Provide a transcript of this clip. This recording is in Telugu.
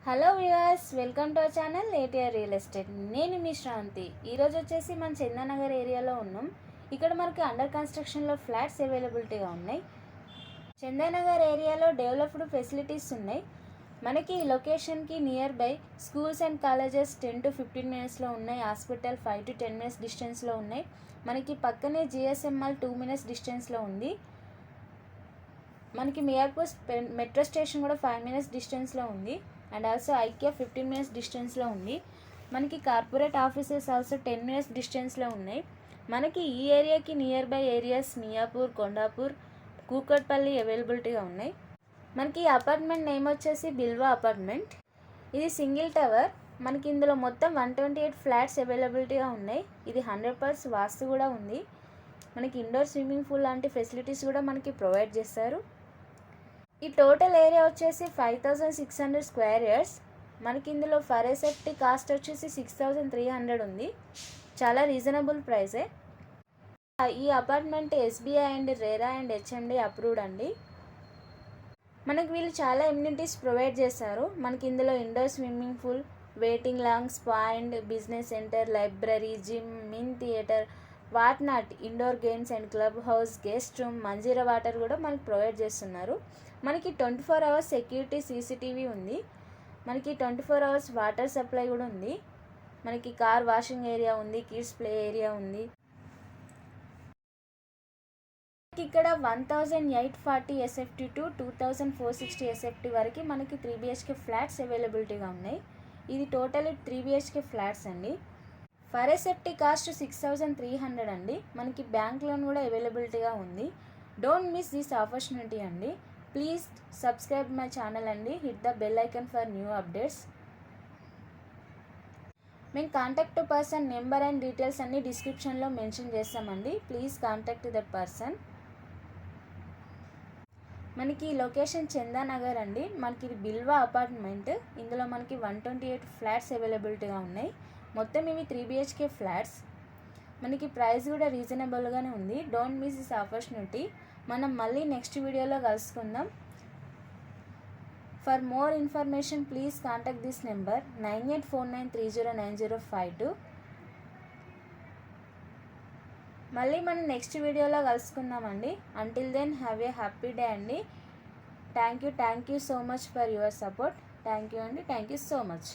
Hello viewers, welcome to our channel ATR real estate. నేను మీ శ్రాంతి. ఈరోజు వచ్చేసి మన చందానగర్ ఏరియాలో ఉన్నాం. ఇక్కడ మనకి అండర్ కన్స్ట్రక్షన్లో ఫ్లాట్స్ అవైలబిలిటీగా ఉన్నాయి. చందానగర్ ఏరియాలో డెవలప్డ్ ఫెసిలిటీస్ ఉన్నాయి. మనకి ఈ లొకేషన్కి near by schools and colleges 10 to 15 మినిట్స్లో ఉన్నాయి. హాస్పిటల్ 5 to 10 మినిట్స్ డిస్టెన్స్లో ఉన్నాయి. మనకి పక్కనే జిఎస్ఎంఎల్ 2 మినిట్స్ డిస్టెన్స్లో ఉంది. మనకి మియాపూర్ మెట్రో స్టేషన్ కూడా 5 మినిట్స్ డిస్టెన్స్లో ఉంది. అండ్ ఆల్సో ఐక్యా 15 మినిట్స్ డిస్టెన్స్లో ఉంది. మనకి కార్పొరేట్ ఆఫీసెస్ ఆల్సో 10 మినిట్స్ డిస్టెన్స్లో ఉన్నాయి. మనకి ఈ ఏరియాకి near by areas Miyapur, Kondapur, Kukatpally అవైలబిలిటీగా ఉన్నాయి. మనకి ఈ అపార్ట్మెంట్ నేమ్ వచ్చేసి బిల్వా అపార్ట్మెంట్. ఇది సింగిల్ టవర్. మనకి ఇందులో మొత్తం 128 ఫ్లాట్స్ అవైలబిలిటీగా ఉన్నాయి. ఇది 100% వాస్తు కూడా ఉంది. మనకి ఇండోర్ స్విమ్మింగ్ పూల్ లాంటి ఫెసిలిటీస్ కూడా మనకి ప్రొవైడ్ చేస్తారు. ఈ టోటల్ ఏరియా వచ్చేసి 5600 స్క్వేర్ యార్డ్స్. మనకి ఇందులో ఫర్ ఎసెప్టీ కాస్ట్ వచ్చేసి 6300 ఉంది. చాలా రీజనబుల్ ప్రైసే. ఈ apartment SBI and RERA and HMD approved అండి. మనకి వీళ్ళు చాలా ఎమ్యూనిటీస్ ప్రొవైడ్ చేస్తారు. మనకి ఇందులో indoor swimming pool, waiting lounge, spa and business centre, library, gym, mini theatre, what not, indoor games and club house, guest room, Manjira water కూడా మనకి ప్రొవైడ్ చేస్తున్నారు. మనకి 24 అవర్స్ సెక్యూరిటీ సీసీటీవీ ఉంది. మనకి 24 అవర్స్ వాటర్ సప్లై కూడా ఉంది. మనకి కార్ వాషింగ్ ఏరియా ఉంది, కిడ్స్ ప్లే ఏరియా ఉంది. ఇక్కడ 1840 ఎస్ఎఫ్టీ టు 2460 ఎస్ఎఫ్టీ వరకు మనకి 3 BHK ఫ్లాట్స్ అవైలబిలిటీగా ఉన్నాయి. ఇది టోటల్ 3 BHK ఫ్లాట్స్ అండి. ఫర్ ఎసెప్టీ కాస్ట్ 6300 అండి. మనకి బ్యాంక్ లోన్ కూడా అవైలబిలిటీగా ఉంది. డోంట్ మిస్ దిస్ ఆపర్చునిటీ అండి. ప్లీజ్ సబ్స్క్రైబ్ మై ఛానల్ అండి. Hit the bell icon for new updates. మేము contact person number and details అన్ని డిస్క్రిప్షన్లో మెన్షన్ చేస్తామండి. ప్లీజ్ కాంటాక్ట్ దట్ పర్సన్. మనకి ఈ లొకేషన్ చందానగర్ అండి. మనకి ఇది బిల్వా అపార్ట్మెంట్. ఇందులో మనకి 128 ఫ్లాట్స్ అవైలబిలిటీగా ఉన్నాయి. మొత్తం ఇవి 3 BHK ఫ్లాట్స్. మనకి ప్రైస్ కూడా రీజనబుల్గానే ఉంది. Don't miss this opportunity. మనం మళ్ళీ నెక్స్ట్ వీడియోలో కలుసుకుందాం. For more information please contact this number 9849309052. మళ్ళీ మనం నెక్స్ట్ వీడియోలో కలుసుకుందామండి. Until then have a happy day అండి. Thank you so much for your support. Thank you అండి. Thank you so much.